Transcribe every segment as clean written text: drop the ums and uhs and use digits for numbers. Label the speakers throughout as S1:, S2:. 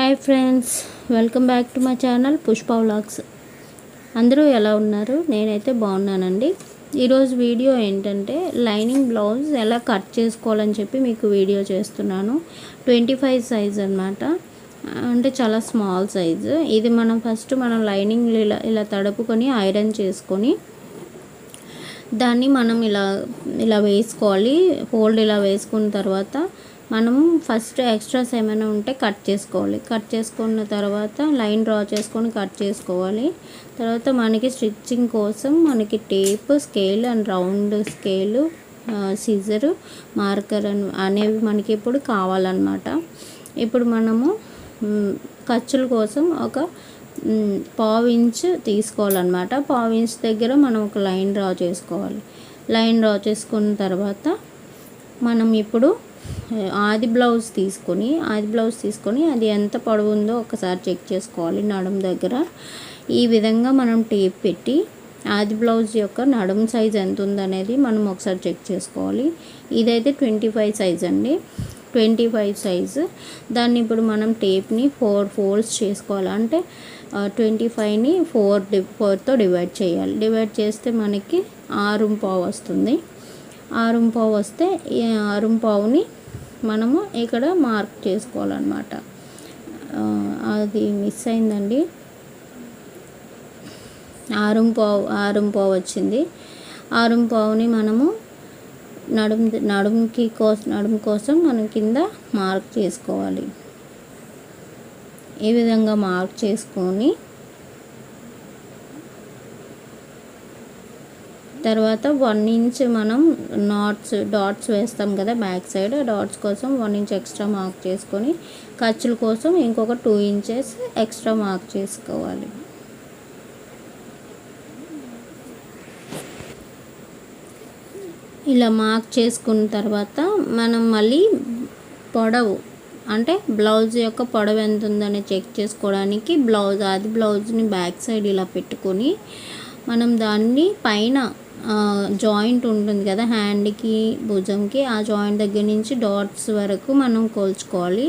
S1: Hi friends, welcome back to my channel Pushpa vlogs. అందరూ ఎలా ఉన్నారు? నేనైతే బాగున్నానండి. ఈరోజు వీడియో ఏంటంటే లైనింగ్ బ్లౌజ్ ఎలా కట్ చేసుకోవాలని చెప్పి మీకు వీడియో చేస్తున్నాను. 25 సైజ్ అన్నమాట. అంటే చాలా స్మాల్ సైజు. ఇది మనం లైనింగ్ ఇలా తడుపుకొని ఐరన్ చేసుకొని దాన్ని మనం ఇలా వేసుకోవాలి. ఫోల్డ్ ఇలా వేసుకున్న తర్వాత మనం ఫస్ట్ ఎక్స్ట్రాస్ ఏమైనా ఉంటే కట్ చేసుకోవాలి. కట్ చేసుకున్న తర్వాత లైన్ డ్రా చేసుకొని కట్ చేసుకోవాలి. తర్వాత మనకి స్టిచ్చింగ్ కోసం మనకి tape, scale and round scale, scissor, marker అనేవి మనకి ఇప్పుడు కావాలన్నమాట. ఇప్పుడు మనము ఖర్చుల కోసం ఒక 1/2 ఇంచ్ తీసుకోవాలన్నమాట. 1/2 ఇంచ్ దగ్గర మనం ఒక లైన్ డ్రా చేసుకోవాలి. లైన్ డ్రా చేసుకున్న తర్వాత మనం ఇప్పుడు ఆది బ్లౌజ్ తీసుకొని అది ఎంత పొడవు ఉందో ఒకసారి చెక్ చేసుకోవాలి. నడుము దగ్గర ఈ విధంగా మనం టేప్ పెట్టి ఆది బ్లౌజ్ యొక్క నడుము సైజ్ ఎంత ఉందనేది మనం ఒకసారి చెక్ చేసుకోవాలి. ఇదైతే 25 సైజ్ అండి. 25 సైజు. దాన్ని ఇప్పుడు మనం టేప్ని 4 ఫోల్డ్స్ చేసుకోవాలి. అంటే 25ని 4తో డివైడ్ చేయాలి. డివైడ్ చేస్తే మనకి 6.5 వస్తుంది. 6.5 వస్తే ఈ 6.5ని మనము ఇక్కడ మార్క్ చేసుకోవాలన్నమాట. అది మిస్ అయిందండి. 6.5 వచ్చింది. 6.5ని మనము నడుము కోసం మనం కింద మార్క్ చేసుకోవాలి. ఈ విధంగా మార్క్ చేసుకొని తర్వాత 1 ఇంచ్ మనం డాట్స్ వేస్తాం కదా బ్యాక్ సైడ్. డాట్స్ కోసం 1 ఇంచ్ ఎక్స్ట్రా మార్క్ చేసుకొని ఖర్చుల కోసం ఇంకొక 2 ఇంచెస్ ఎక్స్ట్రా మార్క్ చేసుకోవాలి. ఇలా మార్క్ చేసుకున్న తర్వాత మనం మళ్ళీ పొడవు అంటే బ్లౌజ్ యొక్క పొడవు ఎంత ఉందని చెక్ చేసుకోవడానికి ఆది బ్లౌజ్ని బ్యాక్ సైడ్ ఇలా పెట్టుకొని మనం దాన్ని పైన జాయింట్ ఉంటుంది కదా హ్యాండ్కి, భుజంకి, ఆ జాయింట్ దగ్గర నుంచి డాట్స్ వరకు మనం కొలుచుకోవాలి.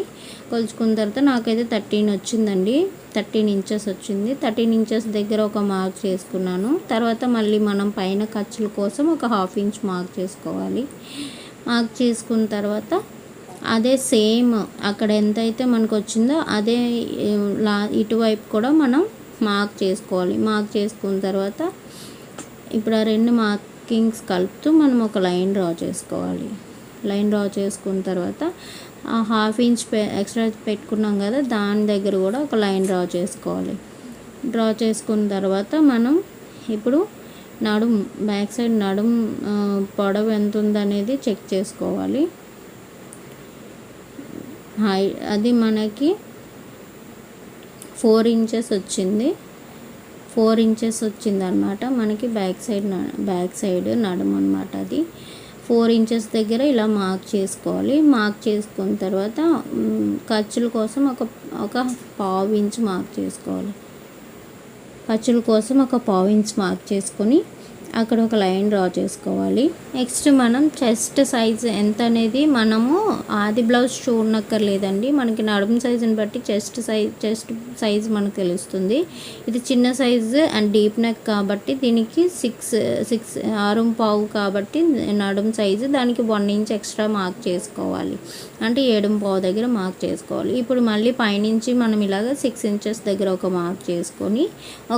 S1: కొలుచుకున్న తర్వాత నాకైతే 13 వచ్చిందండి. 13 ఇంచెస్ వచ్చింది. 13 ఇంచెస్ దగ్గర ఒక మార్క్ చేసుకున్నాను. తర్వాత మళ్ళీ మనం పైన ఖర్చుల కోసం ఒక 1/2 ఇంచ్ మార్క్ చేసుకోవాలి. మార్క్ చేసుకున్న తర్వాత అదే సేమ్ అక్కడ ఎంతైతే మనకు వచ్చిందో అదే ఇటువైపు కూడా మనం మార్క్ చేసుకోవాలి. మార్క్ చేసుకున్న తర్వాత ఇప్పుడు ఆ 2 మార్కింగ్స్ కలుపుతూ మనం ఒక లైన్ డ్రా చేసుకోవాలి. లైన్ డ్రా చేసుకున్న తర్వాత ఆ 1/2 ఇంచ్ ఎక్స్ట్రా పెట్టుకున్నాం కదా దాని దగ్గర కూడా ఒక లైన్ డ్రా చేసుకోవాలి. డ్రా చేసుకున్న తర్వాత మనం ఇప్పుడు బ్యాక్ సైడ్ నడుము పొడవు ఎంత ఉందనేది చెక్ చేసుకోవాలి. అది మనకి 4 ఇంచెస్ వచ్చింది. 4 ఇంచెస్ వచ్చిందనమాట మనకి బ్యాక్ సైడ్ నడుము అనమాట. అది 4 ఇంచెస్ దగ్గర ఇలా మార్క్ చేసుకోవాలి. మార్క్ చేసుకున్న తర్వాత ఖర్చుల కోసం ఒక 1/2 ఇంచ్ మార్క్ చేసుకోవాలి. ఖర్చుల కోసం ఒక 1/2 ఇంచ్ మార్క్ చేసుకొని అక్కడ ఒక లైన్ డ్రా చేసుకోవాలి. నెక్స్ట్ మనం చెస్ట్ సైజ్ ఎంత అనేది మనము ఆది బ్లౌజ్ చూడనక్కర్లేదండి. మనకి నడుము సైజుని బట్టి చెస్ట్ సైజ్ మనకు తెలుస్తుంది. ఇది చిన్న సైజు అండ్ డీప్ నెక్ కాబట్టి దీనికి 6.5 కాబట్టి నడుము సైజు దానికి 1 ఇంచ్ ఎక్స్ట్రా మార్క్ చేసుకోవాలి. అంటే 7.5 దగ్గర మార్క్ చేసుకోవాలి. ఇప్పుడు మళ్ళీ పైనుంచి మనం ఇలాగ 6 ఇంచెస్ దగ్గర ఒక మార్క్ చేసుకొని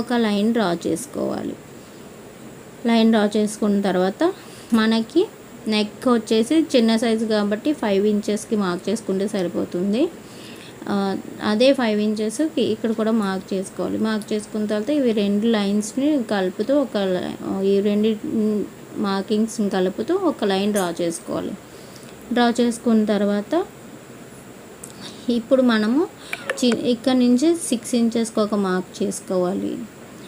S1: ఒక లైన్ డ్రా చేసుకోవాలి. లైన్ డ్రా చేసుకున్న తర్వాత మనకి నెక్ వచ్చేసి చిన్న సైజు కాబట్టి 5 ఇంచెస్కి మార్క్ చేసుకుంటే సరిపోతుంది. అదే 5 ఇంచెస్కి ఇక్కడ కూడా మార్క్ చేసుకోవాలి. మార్క్ చేసుకున్న తర్వాత ఇవి 2 లైన్స్ని కలుపుతూ ఈ 2 మార్కింగ్స్ని కలుపుతూ ఒక లైన్ డ్రా చేసుకోవాలి. డ్రా చేసుకున్న తర్వాత ఇప్పుడు మనము ఇక్కడ నుంచి 6 ఇంచెస్కి ఒక మార్క్ చేసుకోవాలి.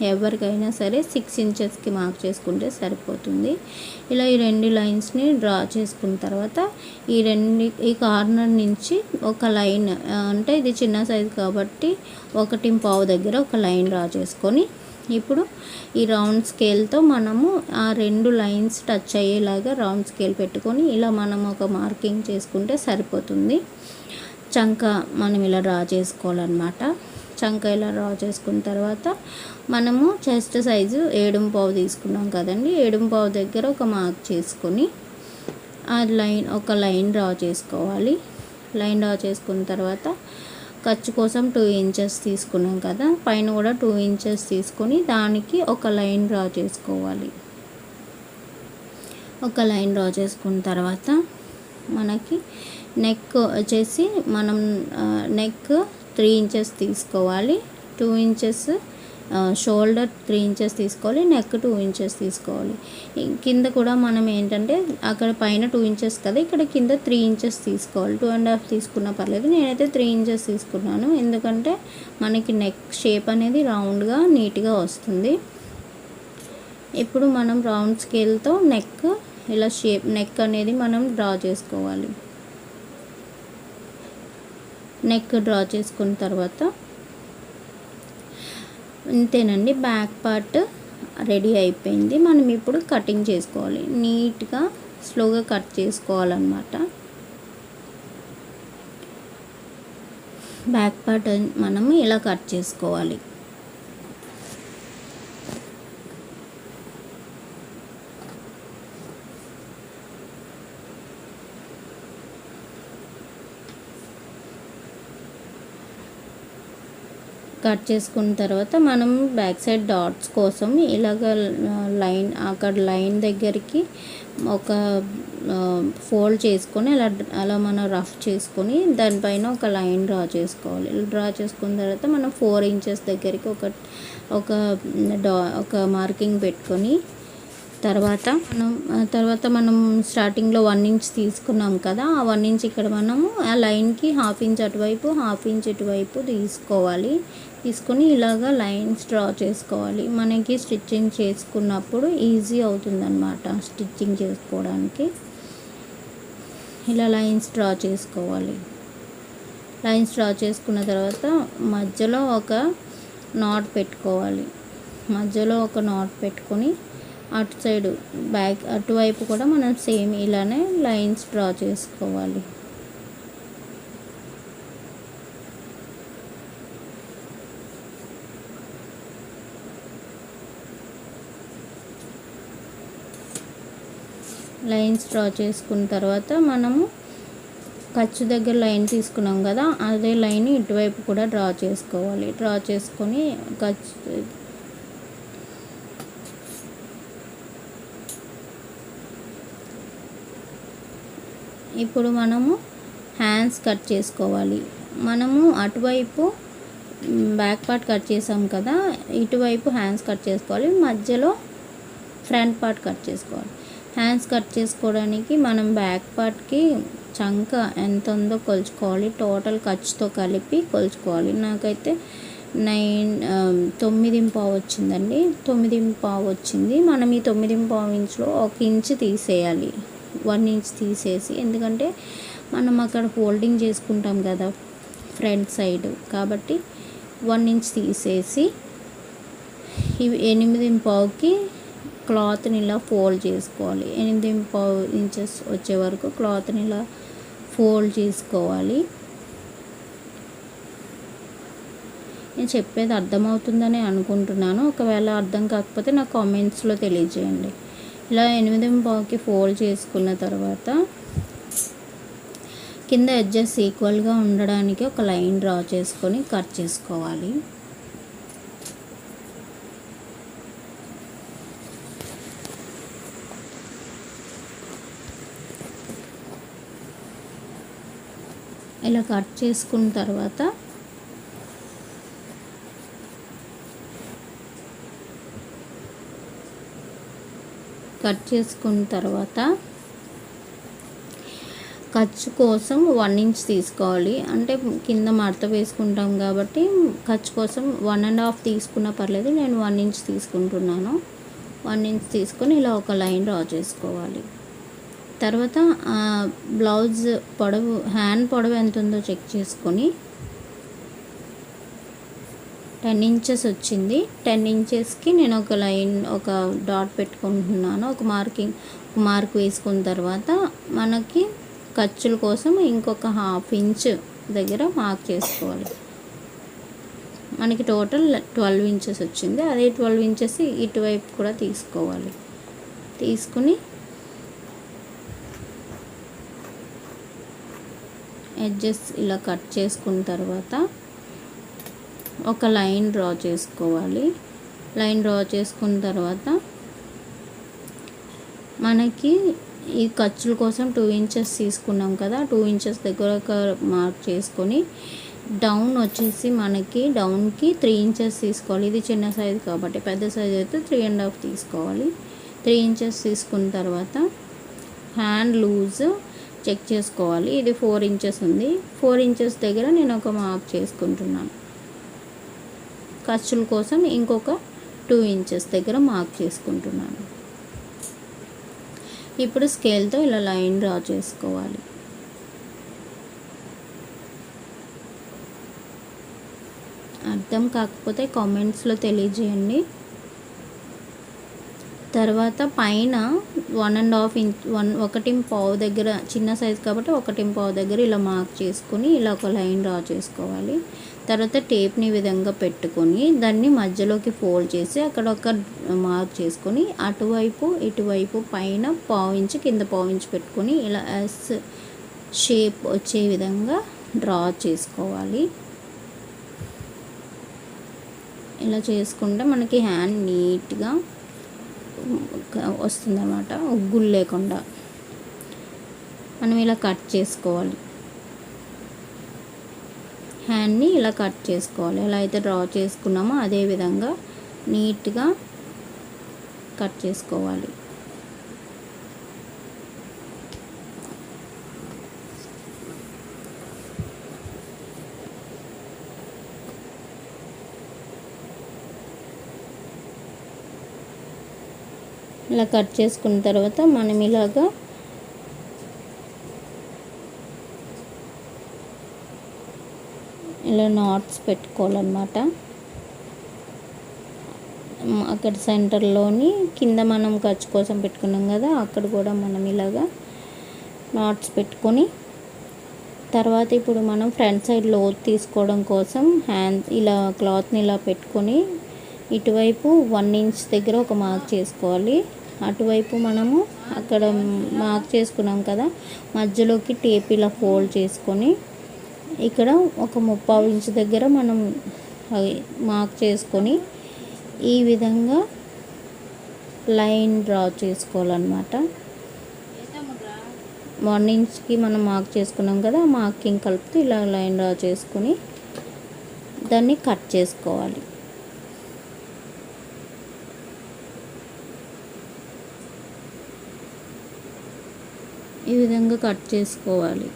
S1: ఎవరికైనా సరే 6 ఇంచెస్కి మార్క్ చేసుకుంటే సరిపోతుంది. ఇలా ఈ 2 లైన్స్ని డ్రా చేసుకున్న తర్వాత ఈ కార్నర్ నుంచి ఒక లైన్, అంటే ఇది చిన్న సైజు కాబట్టి 1.5 దగ్గర ఒక లైన్ డ్రా చేసుకొని ఇప్పుడు ఈ రౌండ్ స్కేల్తో మనము ఆ 2 లైన్స్ టచ్ అయ్యేలాగా రౌండ్ స్కేల్ పెట్టుకొని ఇలా మనం ఒక మార్కింగ్ చేసుకుంటే సరిపోతుంది. చంక మనం ఇలా డ్రా చేసుకోవాలన్నమాట. చంక ఇలా డ్రా చేసుకున్న తర్వాత మనము చెస్ట్ సైజు 7.5 తీసుకున్నాం కదండి. 7.5 దగ్గర ఒక మార్క్ చేసుకొని ఆ ఒక లైన్ డ్రా చేసుకోవాలి. లైన్ డ్రా చేసుకున్న తర్వాత ఖర్చు కోసం 2 ఇంచెస్ తీసుకున్నాం కదా, పైన కూడా 2 ఇంచెస్ తీసుకొని దానికి ఒక లైన్ డ్రా చేసుకోవాలి. ఒక లైన్ డ్రా చేసుకున్న తర్వాత మనకి నెక్ వచ్చేసి మనం నెక్ 3 ఇంచెస్ తీసుకోవాలి. 2 ఇంచెస్ షోల్డర్ 3 ఇంచెస్ తీసుకోవాలి. నెక్ 2 ఇంచెస్ తీసుకోవాలి. కింద కూడా మనం ఏంటంటే అక్కడ పైన 2 ఇంచెస్ కదా, ఇక్కడ కింద 3 ఇంచెస్ తీసుకోవాలి. 2.5 తీసుకున్నా పర్లేదు, నేనైతే 3 ఇంచెస్ తీసుకున్నాను. ఎందుకంటే మనకి నెక్ షేప్ అనేది రౌండ్గా నీట్గా వస్తుంది. ఇప్పుడు మనం రౌండ్ స్కేల్తో నెక్ ఇలా నెక్ అనేది మనం డ్రా చేసుకోవాలి. నెక్ డ్రా చేసుకున్న తర్వాత ఇంతేనండి, బ్యాక్ పార్ట్ రెడీ అయిపోయింది. మనం ఇప్పుడు కటింగ్ చేసుకోవాలి. నీట్గా స్లోగా కట్ చేసుకోవాలన్నమాట. బ్యాక్ పార్ట్ మనం ఇలా కట్ చేసుకోవాలి. కట్ చేసుకున్న తర్వాత మనం బ్యాక్ సైడ్ డాట్స్ కోసం ఇలాగ లైన్ అక్కడ లైన్ దగ్గరికి ఒక ఫోల్డ్ చేసుకొని అలా మనం రఫ్ చేసుకొని దానిపైన ఒక లైన్ డ్రా చేసుకోవాలి. డ్రా చేసుకున్న తర్వాత మనం 4 ఇంచెస్ దగ్గరికి ఒక మార్కింగ్ పెట్టుకొని తర్వాత మనం స్టార్టింగ్లో 1 ఇంచ్ తీసుకున్నాం కదా, ఆ 1 ఇంచ్ ఇక్కడ మనము ఆ లైన్కి 1/2 ఇంచ్ అటువైపు 1/2 ఇంచ్ ఇటువైపు తీసుకొని ఇలాగా లైన్స్ డ్రా చేసుకోవాలి. మనకి స్టిచ్చింగ్ చేసుకున్నప్పుడు ఈజీ అవుతుందన్నమాట. స్టిచ్చింగ్ చేసుకోవడానికి ఇలా లైన్స్ డ్రా చేసుకోవాలి. లైన్స్ డ్రా చేసుకున్న తర్వాత మధ్యలో ఒక నాట్ పెట్టుకోవాలి. మధ్యలో ఒక నాట్ పెట్టుకొని అటు సైడ్ అటువైపు కూడా మనం సేమ్ ఇలానే లైన్స్ డ్రా చేసుకోవాలి. లైన్స్ డ్రా చేసుకున్న తర్వాత మనము ఖర్చు దగ్గర లైన్ తీసుకున్నాం కదా, అదే లైన్ ఇటువైపు కూడా డ్రా చేసుకోవాలి. డ్రా చేసుకొని ఇప్పుడు మనము హ్యాండ్స్ కట్ చేసుకోవాలి. మనము అటువైపు బ్యాక్ పార్ట్ కట్ చేసాం కదా, ఇటువైపు హ్యాండ్స్ కట్ చేసుకోవాలి. మధ్యలో ఫ్రంట్ పార్ట్ కట్ చేసుకోవాలి. హ్యాండ్స్ కట్ చేసుకోవడానికి మనం బ్యాక్ పార్ట్కి చంక ఎంత ఉందో కొలుచుకోవాలి. టోటల్ ఖర్చుతో కలిపి కొలుచుకోవాలి. నాకైతే 9.5 వచ్చిందండి. 9.5 వచ్చింది. మనం ఈ 9.5 ఇంచ్లో 1 ఇంచ్ తీసేయాలి. 1 ఇంచ్ తీసేసి, ఎందుకంటే మనం అక్కడ ఫోల్డింగ్ చేసుకుంటాం కదా ఫ్రంట్ సైడ్, కాబట్టి 1 ఇంచ్ తీసేసి ఇవి 8.5కి క్లాత్ని ఇలా ఫోల్డ్ చేసుకోవాలి. 8.5 ఇంచెస్ వచ్చే వరకు క్లాత్ని ఇలా ఫోల్డ్ చేసుకోవాలి. నేను చెప్పేది అర్థమవుతుందని అనుకుంటున్నాను. ఒకవేళ అర్థం కాకపోతే నాకు కామెంట్స్లో తెలియజేయండి. ఇలా 8.5కి ఫోల్డ్ చేసుకున్న తర్వాత కింద ఎడ్జెస్ ఈక్వల్గా ఉండడానికి ఒక లైన్ డ్రా చేసుకొని కట్ చేసుకోవాలి. ఇలా కట్ చేసుకున్న తర్వాత ఖర్చు కోసం 1 ఇంచ్ తీసుకోవాలి. అంటే కింద మడత వేసుకుంటాం కాబట్టి ఖర్చు కోసం 1.5 తీసుకున్నా పర్లేదు, నేను 1 ఇంచ్ తీసుకుంటున్నాను. 1 ఇంచ్ తీసుకొని ఇలా ఒక లైన్ డ్రా చేసుకోవాలి. తర్వాత బ్లౌజ్ పొడవు, హ్యాండ్ పొడవు ఎంత ఉందో చెక్ చేసుకొని 10 ఇంచెస్ వచ్చింది. 10 ఇంచెస్కి నేను ఒక లైన్, ఒక డాట్ పెట్టుకుంటున్నాను. ఒక మార్క్ వేసుకున్న తర్వాత మనకి ఖర్చుల కోసం ఇంకొక 1/2 ఇంచ్ దగ్గర మార్క్ చేసుకోవాలి. మనకి టోటల్ 12 ఇంచెస్ వచ్చింది. అదే 12 ఇంచెస్ ఇటువైపు కూడా తీసుకోవాలి. తీసుకుని ఎడ్జెస్ ఇలా కట్ చేసుకున్న తర్వాత ఒక లైన్ డ్రా చేసుకోవాలి. లైన్ డ్రా చేసుకున్న తర్వాత మనకి ఈ ఖర్చుల కోసం 2 ఇంచెస్ తీసుకున్నాం కదా, 2 ఇంచెస్ దగ్గర ఒక మార్క్ చేసుకొని డౌన్ వచ్చేసి మనకి డౌన్కి 3 ఇంచెస్ తీసుకోవాలి. ఇది చిన్న సైజు కాబట్టి, పెద్ద సైజు అయితే 3.5 తీసుకోవాలి. 3 ఇంచెస్ తీసుకున్న తర్వాత హ్యాండ్ లూజ్ చెక్ చేసుకోవాలి. ఇది 4 ఇంచెస్ ఉంది. 4 ఇంచెస్ దగ్గర నేను ఒక మార్క్ చేసుకుంటున్నాను. ఖర్చుల కోసం ఇంకొక 2 ఇంచెస్ దగ్గర మార్క్ చేసుకుంటున్నాను. ఇప్పుడు స్కేల్తో ఇలా లైన్ డ్రా చేసుకోవాలి. అర్థం కాకపోతే కామెంట్స్లో తెలియజేయండి. తర్వాత పైన 1.5 ఇంచ్ 1.5 దగ్గర చిన్న సైజ్ కాబట్టి 1.5 దగ్గర ఇలా మార్క్ చేసుకొని ఇలా ఒక లైన్ డ్రా చేసుకోవాలి. తర్వాత టేప్ని ఈ విధంగా పెట్టుకొని దాన్ని మధ్యలోకి ఫోల్డ్ చేసి అక్కడ ఒక మార్క్ చేసుకొని అటువైపు ఇటువైపు పైన 1/2 ఇంచ్ కింద 1/2 ఇంచ్ పెట్టుకొని ఇలా ఎస్ షేప్ వచ్చే విధంగా డ్రా చేసుకోవాలి. ఇలా చేసుకుంటే మనకి హ్యాండ్ నీట్గా వస్తుందన్నమాట, ఉగ్గులు లేకుండా. మనం ఇలా కట్ చేసుకోవాలి. హ్యాండ్ని ఇలా కట్ చేసుకోవాలి. ఎలా అయితే డ్రా చేసుకున్నామో అదే విధంగా నీట్గా కట్ చేసుకోవాలి. ఇలా కట్ చేసుకున్న తర్వాత మనం ఇలాగా ఇలా నాట్స్ పెట్టుకోవాలన్నమాట. అక్కడ సెంటర్లోని కింద మనం ఖర్చు కోసం పెట్టుకున్నాం కదా, అక్కడ కూడా మనం ఇలాగా నాట్స్ పెట్టుకొని తర్వాత ఇప్పుడు మనం ఫ్రంట్ సైడ్ లోత్ తీసుకోవడం కోసం హ్యాండ్ ఇలా క్లాత్ని ఇలా పెట్టుకొని ఇటువైపు 1 ఇంచ్ దగ్గర ఒక మార్క్ చేసుకోవాలి. అటువైపు మనము అక్కడ మార్క్ చేసుకున్నాం కదా, మధ్యలోకి టేప్ ఇలా ఫోల్డ్ చేసుకొని ఇక్కడ ఒక 3/4 ఇంచ్ దగ్గర మనం మార్క్ చేసుకొని ఈ విధంగా లైన్ డ్రా చేసుకోవాలన్నమాట. 1 ఇంచ్కి మనం మార్క్ చేసుకున్నాం కదా, మార్కింగ్ కలుపుతూ ఇలా లైన్ డ్రా చేసుకొని దాన్ని కట్ చేసుకోవాలి. ఈ విధంగా కట్ చేసుకోవాలి.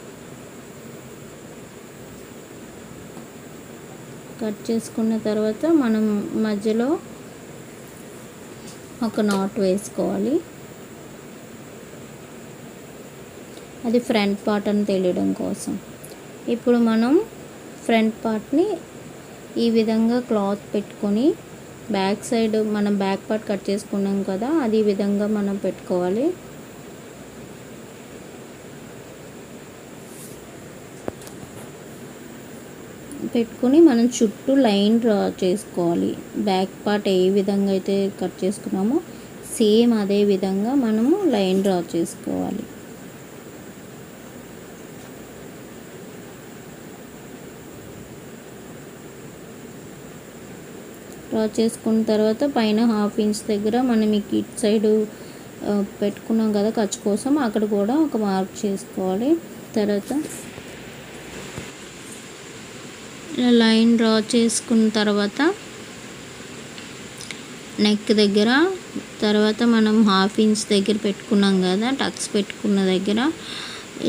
S1: కట్ చేసుకున్న తర్వాత మనం మధ్యలో ఒక నాట్ వేసుకోవాలి. అది ఫ్రంట్ పార్ట్ అని తెలియడం కోసం. ఇప్పుడు మనం ఫ్రంట్ పార్ట్ని ఈ విధంగా క్లాత్ పెట్టుకొని బ్యాక్ సైడ్ మనం బ్యాక్ పార్ట్ కట్ చేసుకున్నాం కదా, అది ఈ విధంగా మనం పెట్టుకోవాలి. పెట్టుకొని మనం చుట్టూ లైన్ డ్రా చేసుకోవాలి. బ్యాక్ పార్ట్ ఏ విధంగా అయితే కట్ చేసుకున్నామో సేమ్ అదే విధంగా మనము లైన్ డ్రా చేసుకోవాలి. డ్రా చేసుకున్న తర్వాత పైన 1/2 ఇంచ్ దగ్గర మనం ఈ కిట్ సైడ్ పెట్టుకున్నాం కదా ఖర్చు కోసం, అక్కడ కూడా ఒక మార్క్ చేసుకోవాలి. తర్వాత ఇలా లైన్ డ్రా చేసుకున్న తర్వాత నెక్ దగ్గర తర్వాత మనం 1/2 ఇంచ్ దగ్గర పెట్టుకున్నాం కదా, టక్స్ పెట్టుకున్న దగ్గర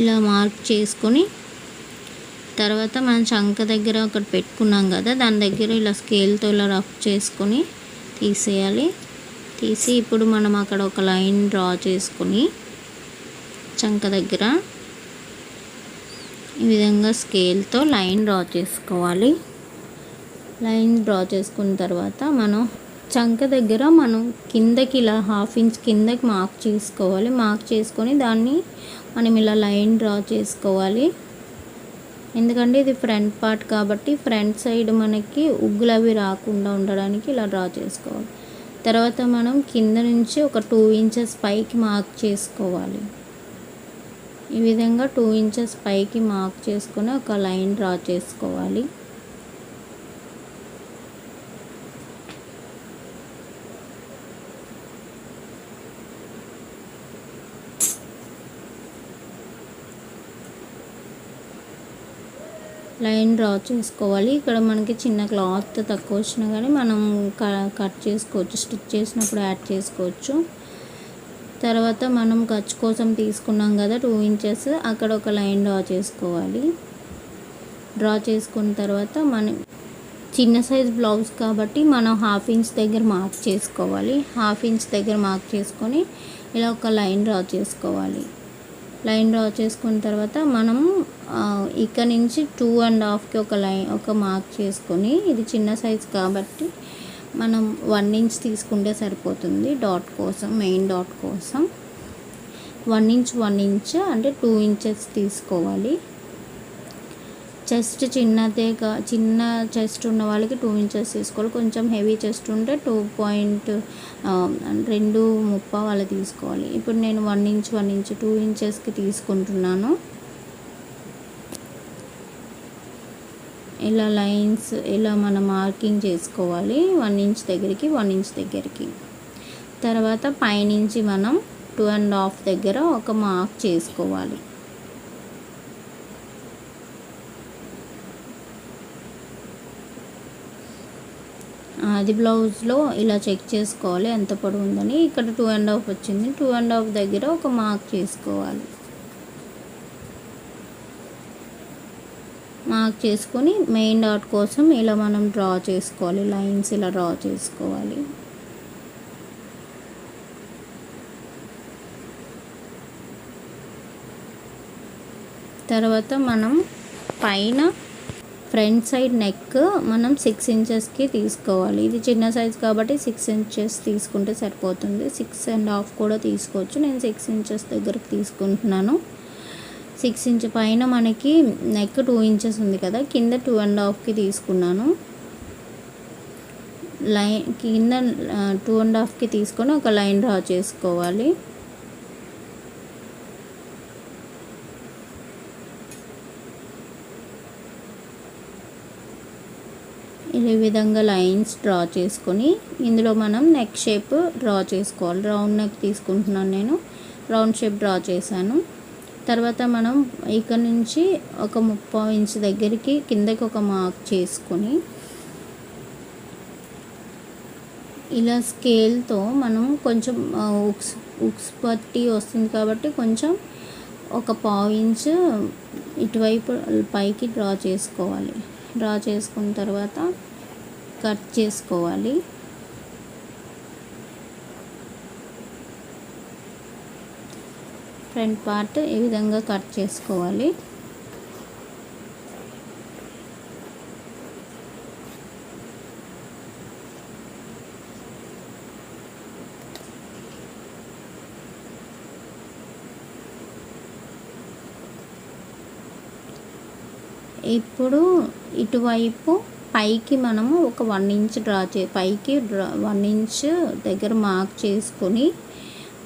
S1: ఇలా మార్క్ చేసుకొని తర్వాత మనం చంక దగ్గర ఒకటి పెట్టుకున్నాం కదా, దాని దగ్గర ఇలా స్కేల్తో ఇలా రఫ్ చేసుకొని తీసేయాలి. తీసి ఇప్పుడు మనం అక్కడ ఒక లైన్ డ్రా చేసుకొని చంక దగ్గర ఈ విధంగా స్కేల్తో లైన్ డ్రా చేసుకోవాలి. లైన్ డ్రా చేసుకున్న తర్వాత మనం చంక దగ్గర మనం కిందకి ఇలా 1/2 ఇంచ్ కిందకి మార్క్ చేసుకోవాలి. మార్క్ చేసుకొని దాన్ని మనం ఇలా లైన్ డ్రా చేసుకోవాలి. ఎందుకంటే ఇది ఫ్రంట్ పార్ట్ కాబట్టి ఫ్రంట్ సైడ్ మనకి ఉగ్గులు అవి రాకుండా ఉండడానికి ఇలా డ్రా చేసుకోవాలి. తర్వాత మనం కింద నుంచి ఒక 2 ఇంచెస్ పైకి మార్క్ చేసుకోవాలి. ఈ విధంగా 2 ఇంచెస్ పైకి మార్క్ చేసుకొని ఒక లైన్ డ్రా చేసుకోవాలి. లైన్ డ్రా చేసుకోవాలి. ఇక్కడ మనకి చిన్న క్లాత్ తక్కువ వచ్చినా కానీ మనం కట్ చేసుకోవచ్చు, స్టిచ్ చేసినప్పుడు యాడ్ చేసుకోవచ్చు. తర్వాత మనం ఖర్చు కోసం తీసుకున్నాం కదా 2 ఇంచెస్, అక్కడ ఒక లైన్ డ్రా చేసుకోవాలి. డ్రా చేసుకున్న తర్వాత మనం చిన్న సైజ్ బ్లౌజ్ కాబట్టి మనం 1/2 ఇంచ్ దగ్గర మార్క్ చేసుకోవాలి. 1/2 ఇంచ్ దగ్గర మార్క్ చేసుకొని ఇలా ఒక లైన్ డ్రా చేసుకోవాలి. లైన్ డ్రా చేసుకున్న తర్వాత మనం ఇక్కడ నుంచి 2.5కి ఒక మార్క్ చేసుకొని, ఇది చిన్న సైజ్ కాబట్టి మనం 1 ఇంచ్ తీసుకుంటే సరిపోతుంది. డాట్ కోసం, మెయిన్ డాట్ కోసం 1 ఇంచ్ అంటే 2 ఇంచెస్ తీసుకోవాలి. చెస్ట్ చిన్న చెస్ట్ ఉన్న వాళ్ళకి 2 ఇంచెస్ తీసుకోవాలి. కొంచెం హెవీ చెస్ట్ ఉంటే 2.25 అలా తీసుకోవాలి. ఇప్పుడు నేను 1 ఇంచ్ 2 ఇంచెస్కి తీసుకుంటున్నాను. ఇలా లైన్స్ ఇలా మనం మార్కింగ్ చేసుకోవాలి. 1 ఇంచ్ దగ్గరికి 1 ఇంచ్ దగ్గరికి. తర్వాత పైనుంచి మనం 2.5 దగ్గర ఒక మార్క్ చేసుకోవాలి. అది బ్లౌజ్లో ఇలా చెక్ చేసుకోవాలి ఎంత పొడవు ఉందని. ఇక్కడ 2.5 వచ్చింది. 2.5 దగ్గర ఒక మార్క్ చేసుకోవాలి. మార్క్ చేసుకొని మెయిన్ డాట్ కోసం ఇలా మనం డ్రా చేసుకోవాలి. లైన్స్ ఇలా డ్రా చేసుకోవాలి. తర్వాత మనం పైన ఫ్రంట్ సైడ్ నెక్ మనం 6 ఇంచెస్కి తీసుకోవాలి. ఇది చిన్న సైజ్ కాబట్టి 6 ఇంచెస్ తీసుకుంటే సరిపోతుంది. 6.5 కూడా తీసుకోవచ్చు. నేను 6 ఇంచెస్ దగ్గరకు తీసుకుంటున్నాను. 6 ఇంచ్ పైన మనకి నెక్ 2 ఇంచెస్ ఉంది కదా, కింద 2.5కి తీసుకున్నాను. కింద 2.5కి తీసుకొని ఒక లైన్ డ్రా చేసుకోవాలి. ఈ విధంగా లైన్స్ డ్రా చేసుకొని ఇందులో మనం నెక్ షేప్ డ్రా చేసుకోవాలి. రౌండ్ నెక్ తీసుకుంటున్నాను నేను. రౌండ్ షేప్ డ్రా చేశాను. తర్వాత మనం ఇక్కడ నుంచి ఒక 30 ఇంచ్ దగ్గరికి కిందకి ఒక మార్క్ చేసుకొని ఇలా స్కేల్తో మనం కొంచెం ఉక్స్ పట్టి వస్తుంది కాబట్టి కొంచెం ఒక 1/2 ఇంచ్ ఇటువైపు పైకి డ్రా చేసుకోవాలి. డ్రా చేసుకున్న తర్వాత కట్ చేసుకోవాలి. ఫ్రంట్ పార్ట్ ఈ విధంగా కట్ చేసుకోవాలి. ఇప్పుడు ఇటువైపు పైకి మనము ఒక 1 ఇంచ్ పైకి 1 ఇంచ్ దగ్గర మార్క్ చేసుకొని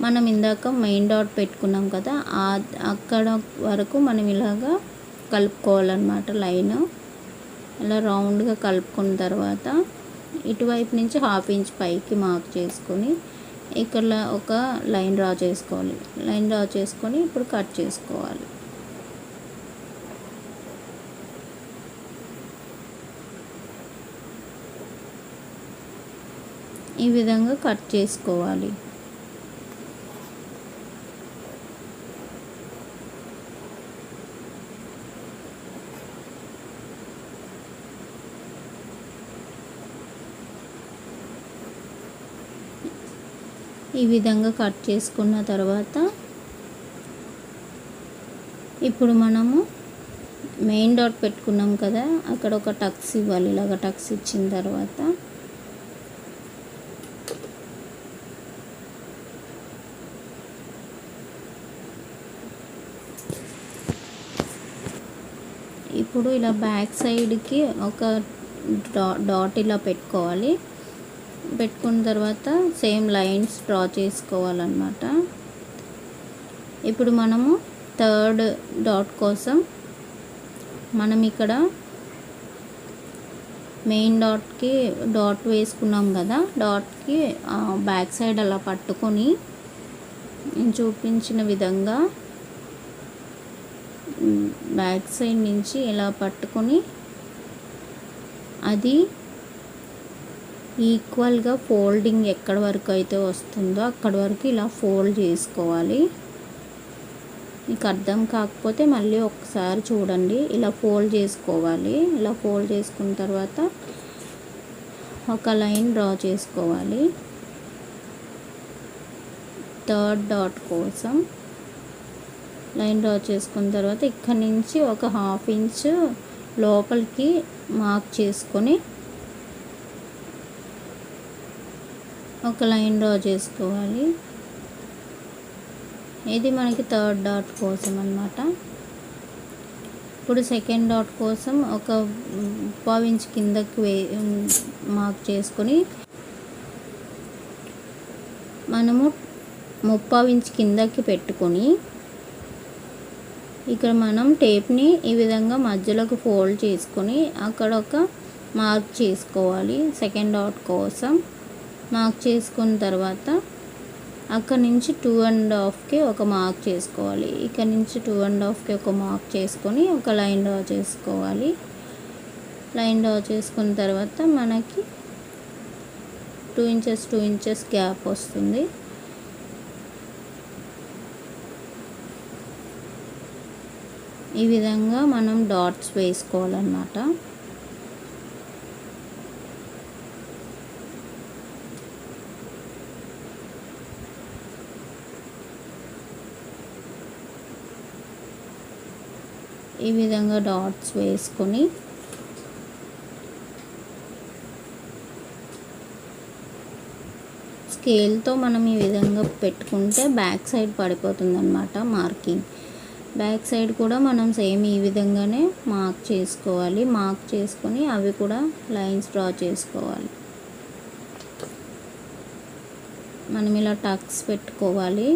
S1: మనం ఇందాక మెయిన్ డాట్ పెట్టుకున్నాం కదా, అక్కడ వరకు మనం ఇలాగా కలుపుకోవాలన్నమాట. లైన్ ఇలా రౌండ్గా కలుపుకున్న తర్వాత ఇటువైపు నుంచి 1/2 ఇంచ్ పైకి మార్క్ చేసుకొని ఇక్కడ ఒక లైన్ డ్రా చేసుకోవాలి. లైన్ డ్రా చేసుకొని ఇప్పుడు కట్ చేసుకోవాలి. ఈ విధంగా కట్ చేసుకోవాలి. ఈ విధంగా కట్ చేసుకున్న తర్వాత ఇప్పుడు మనము మెయిన్ డాట్ పెట్టుకున్నాం కదా, అక్కడ ఒక టక్స్ ఇవ్వాలి. ఇలాగ టక్స్ ఇచ్చిన తర్వాత ఇప్పుడు ఇప్పుడు ఇలా బ్యాక్ సైడ్కి ఒక డాట్ ఇలా పెట్టుకోవాలి. పెట్టుకున్న తర్వాత సేమ్ లైన్స్ డ్రా చేసుకోవాలన్నమాట. ఇప్పుడు మనము థర్డ్ డాట్ కోసం మనం ఇక్కడ మెయిన్ డాట్కి డాట్ వేసుకున్నాం కదా, డాట్కి బ్యాక్ సైడ్ అలా పట్టుకొని నేను చూపించిన విధంగా బ్యాక్ సైడ్ నుంచి ఇలా పట్టుకొని అది ఈక్వల్గా ఫోల్డింగ్ ఎక్కడి వరకు అయితే వస్తుందో అక్కడి వరకు ఇలా ఫోల్డ్ చేసుకోవాలి. మీకు అర్థం కాకపోతే మళ్ళీ ఒకసారి చూడండి. ఇలా ఫోల్డ్ చేసుకోవాలి. ఇలా ఫోల్డ్ చేసుకున్న తర్వాత ఒక లైన్ డ్రా చేసుకోవాలి. థర్డ్ డాట్ కోసం లైన్ డ్రా చేసుకున్న తర్వాత ఇక్కడ నుంచి ఒక 1/2 ఇంచ్ లోపలికి మార్క్ చేసుకొని ఒక లైన్ డ్రా చేసుకోవాలి. ఇది మనకి థర్డ్ డాట్ కోసం అన్నమాట. ఇప్పుడు సెకండ్ డాట్ కోసం ఒక 1/2 ఇంచ్ కిందకి మార్క్ చేసుకొని మనము 1/2 ఇంచ్ కిందకి పెట్టుకొని ఇక్కడ మనం టేప్ని ఈ విధంగా మధ్యలోకి ఫోల్డ్ చేసుకొని అక్కడ ఒక మార్క్ చేసుకోవాలి. సెకండ్ డాట్ కోసం మార్క్ చేసుకున్న తర్వాత అక్కడ నుంచి 2.5కి ఒక మార్క్ చేసుకోవాలి. ఇక్కడ నుంచి 2.5కి ఒక మార్క్ చేసుకొని ఒక లైన్ డ్రా చేసుకోవాలి. లైన్ డ్రా చేసుకున్న తర్వాత మనకి 2 ఇంచెస్ గ్యాప్ వస్తుంది. ఈ విధంగా మనం డాట్స్ వేసుకోవాలన్నమాట. ఈ విధంగా డాట్స్ వేసుకొని స్కేల్తో మనం ఈ విధంగా పెట్టుకుంటే బ్యాక్ సైడ్ పడిపోతుంది అన్నమాట మార్కింగ్. బ్యాక్ సైడ్ కూడా మనం సేమ్ ఈ విధంగానే మార్క్ చేసుకోవాలి. మార్క్ చేసుకొని అవి కూడా లైన్స్ డ్రా చేసుకోవాలి. మనం ఇలా టక్స్ పెట్టుకోవాలి.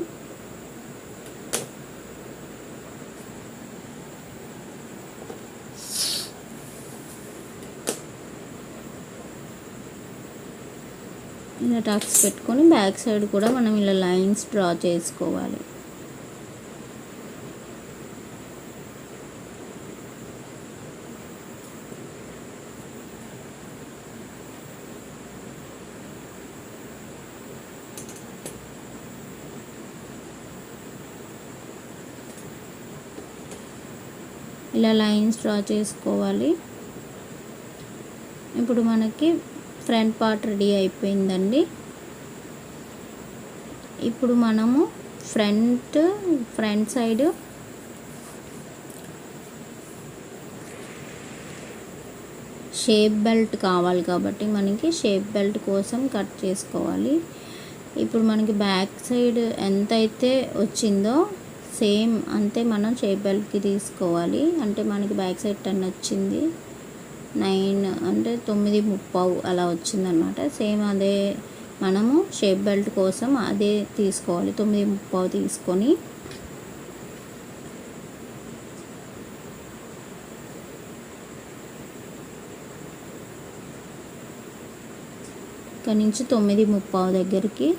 S1: ఇలా టక్స్ పెట్టుకొని బ్యాక్ సైడ్ కూడా మనం ఇలా లైన్స్ డ్రా చేసుకోవాలి. ఇలా లైన్స్ డ్రా చేసుకోవాలి. ఇప్పుడు మనకి ఫ్రంట్ పార్ట్ రెడీ అయిపోయిందండి. ఇప్పుడు మనము ఫ్రంట్ సైడ్ షేప్ బెల్ట్ కావాలి కాబట్టి మనకి షేప్ బెల్ట్ కోసం కట్ చేసుకోవాలి. ఇప్పుడు మనకి బ్యాక్ సైడ్ ఎంతైతే వచ్చిందో సేమ్ అంతే మనం షేప్ బెల్ట్కి తీసుకోవాలి. అంటే మనకి బ్యాక్ సైడ్ 10 వచ్చింది, 9 అంటే 9:30 అలా వచ్చిందనమాట. సేమ్ అదే మనము షేప్ బెల్ట్ కోసం అదే తీసుకోవాలి. 9:30 తీసుకొని ఇక్కడ నుంచి 9:30 దగ్గరికి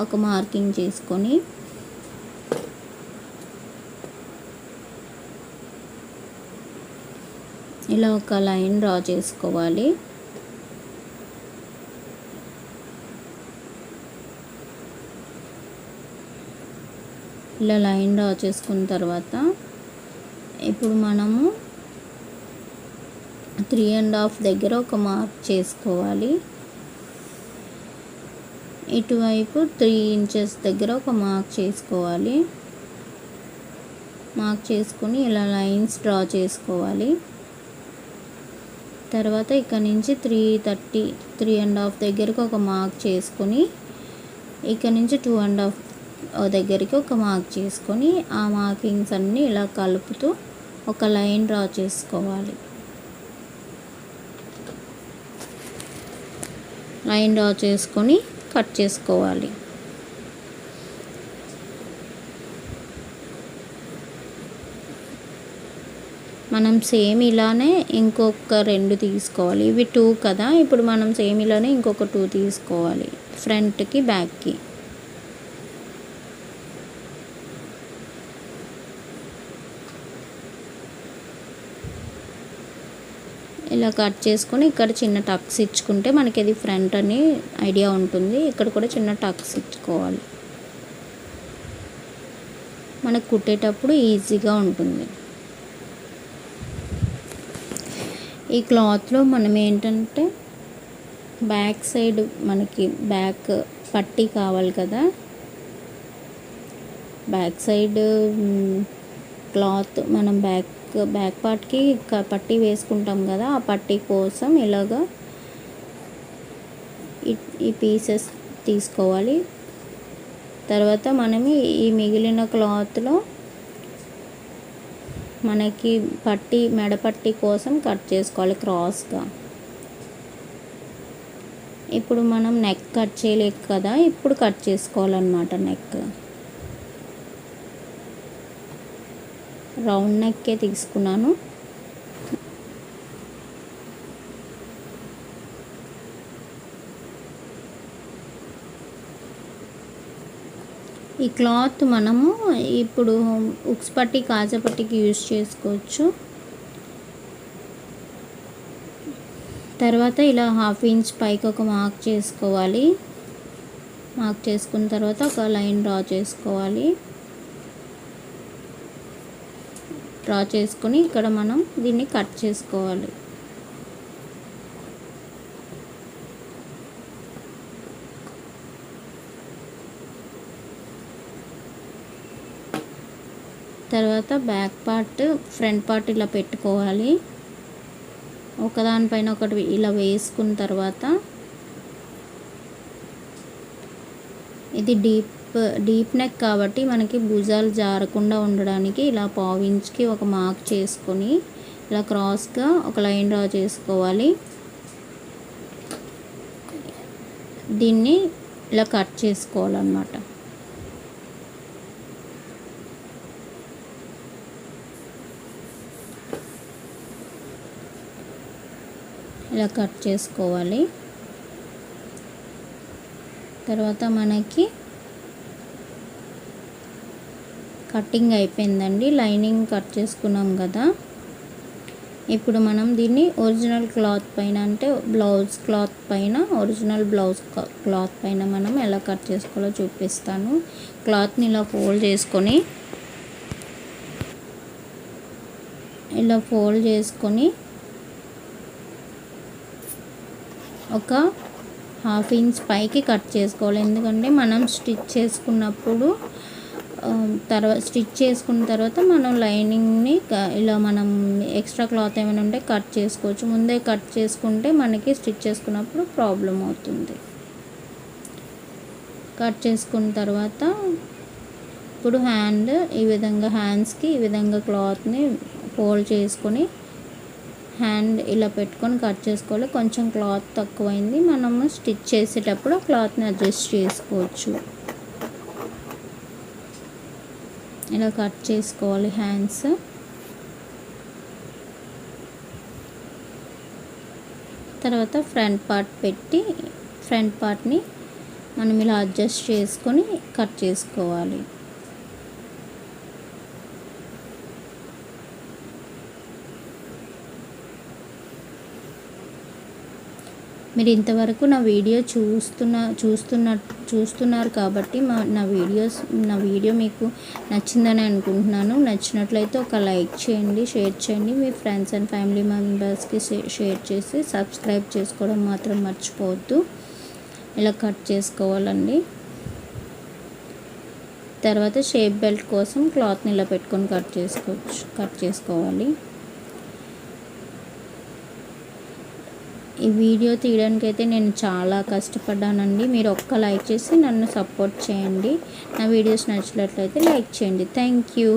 S1: ఒక మార్కింగ్ చేసుకొని ఇలా ఒక లైన్ డ్రా చేసుకోవాలి. ఇలా లైన్ డ్రా చేసుకున్న తర్వాత ఇప్పుడు మనము 3.5 దగ్గర ఒక మార్క్ చేసుకోవాలి. ఇటువైపు 3 ఇంచెస్ దగ్గర ఒక మార్క్ చేసుకోవాలి. మార్క్ చేసుకొని ఇలా లైన్స్ డ్రా చేసుకోవాలి. తర్వాత ఇక్కడ నుంచి 3.5 దగ్గరికి ఒక మార్క్ చేసుకొని ఇక్కడ నుంచి 2.5 దగ్గరికి ఒక మార్క్ చేసుకొని ఆ మార్కింగ్స్ అన్నీ ఇలా కలుపుతూ ఒక లైన్ డ్రా చేసుకోవాలి. లైన్ డ్రా చేసుకొని కట్ చేసుకోవాలి. మనం సేమ్ ఇలానే ఇంకొక 2 తీసుకోవాలి. ఇవి 2 కదా, ఇప్పుడు మనం సేమ్ ఇలానే ఇంకొక 2 తీసుకోవాలి ఫ్రంట్కి బ్యాక్కి. ఇలా కట్ చేసుకొని ఇక్కడ చిన్న టక్స్ ఇచ్చుకుంటే మనకి ఇది ఫ్రంట్ అని ఐడియా ఉంటుంది. ఇక్కడ కూడా చిన్న టక్స్ ఇచ్చుకోవాలి, మనకు కుట్టేటప్పుడు ఈజీగా ఉంటుంది. ఈ క్లాత్లో మనం ఏంటంటే బ్యాక్ సైడ్ మనకి బ్యాక్ పట్టీ కావాలి కదా, బ్యాక్ సైడ్ క్లాత్ మనం బ్యాక్ పార్ట్కి పట్టీ వేసుకుంటాం కదా, ఆ పట్టీ కోసం ఇలాగా ఈ పీసెస్ తీసుకోవాలి. తర్వాత మనం ఈ మిగిలిన క్లాత్లో మనకి పట్టీ మెడ పట్టీ కోసం కట్ చేసుకోవాలి క్రాస్గా. ఇప్పుడు మనం నెక్ కట్ చేయలేక కదా, ఇప్పుడు కట్ చేసుకోవాలన్నమాట. నెక్ రౌండ్ నెక్కే తీసుకున్నాను. ఈ క్లాత్ మనము ఇప్పుడు ఉక్స్ పట్టీ కాజా పట్టీకి యూజ్ చేసుకోవచ్చు. తర్వాత ఇలా 1/2 ఇంచ్ పైకి ఒక మార్క్ చేసుకోవాలి. మార్క్ చేసుకున్న తర్వాత ఒక లైన్ డ్రా చేసుకోవాలి. డ్రా చేసుకొని ఇక్కడ మనం దీన్ని కట్ చేసుకోవాలి. తర్వాత బ్యాక్ పార్ట్ ఫ్రంట్ పార్ట్ ఇలా పెట్టుకోవాలి. ఒకదానిపైన ఒకటి ఇలా వేసుకున్న తర్వాత ఇది డీప్ నెక్ కాబట్టి మనకి భుజాలు జారకుండా ఉండడానికి ఇలా 1/2 ఇంచ్కి ఒక మార్క్ చేసుకొని ఇలా క్రాస్గా ఒక లైన్ డ్రా చేసుకోవాలి. దీన్ని ఇలా కట్ చేసుకోవాలన్నమాట. ఇలా కట్ చేసుకోవాలి. తర్వాత మనకి కటింగ్ అయిపోయిందండి. లైనింగ్ కట్ చేసుకున్నాం కదా, ఇప్పుడు మనం దీన్ని ఒరిజినల్ క్లాత్ పైన అంటే బ్లౌజ్ క్లాత్ పైన ఒరిజినల్ బ్లౌజ్ క్లాత్ పైన మనం ఎలా కట్ చేసుకోవాలో చూపిస్తాను. క్లాత్ని ఇలా ఫోల్డ్ చేసుకొని ఒక 1/2 ఇంచ్ పైకి కట్ చేసుకోవాలి. ఎందుకంటే మనం స్టిచ్ చేసుకున్నప్పుడు స్టిచ్ చేసుకున్న తర్వాత మనం లైనింగ్ని ఇలా మనం ఎక్స్ట్రా క్లాత్ ఏమైనా ఉంటే కట్ చేసుకోవచ్చు. ముందే కట్ చేసుకుంటే మనకి స్టిచ్ చేసుకున్నప్పుడు ప్రాబ్లం అవుతుంది. కట్ చేసుకున్న తర్వాత ఇప్పుడు ఈ విధంగా హ్యాండ్స్కి ఈ విధంగా క్లాత్ని ఫోల్డ్ చేసుకొని హ్యాండ్ ఇలా పెట్టుకొని కట్ చేసుకోవాలి. కొంచెం క్లాత్ తక్కువైంది, మనము స్టిచ్ చేసేటప్పుడు క్లాత్ని అడ్జస్ట్ చేసుకోవచ్చు. ఇలా కట్ చేసుకోవాలి హ్యాండ్స్. తర్వాత ఫ్రంట్ పార్ట్ని మనం ఇలా అడ్జస్ట్ చేసుకొని కట్ చేసుకోవాలి. మీరు ఇంతవరకు నా వీడియో చూస్తున్నారు కాబట్టి నా వీడియో మీకు నచ్చిందని అనుకుంటున్నాను. నచ్చినట్లయితే ఒక లైక్ చేయండి, షేర్ చేయండి, మీ ఫ్రెండ్స్ అండ్ ఫ్యామిలీ మెంబర్స్కి షేర్ చేసి సబ్స్క్రైబ్ చేసుకోవడం మాత్రం మర్చిపోవద్దు. ఇలా కట్ చేసుకోవాలండి. తర్వాత షేప్ బెల్ట్ కోసం క్లాత్ని ఇలా పెట్టుకొని కట్ చేసుకోవాలి. ఈ వీడియో తీయడానికైతే నేను చాలా కష్టపడ్డానండి. మీరు ఒక్క లైక్ చేసి నన్ను సపోర్ట్ చేయండి. నా వీడియోస్ నచ్చినట్లయితే లైక్ చేయండి. Thank you.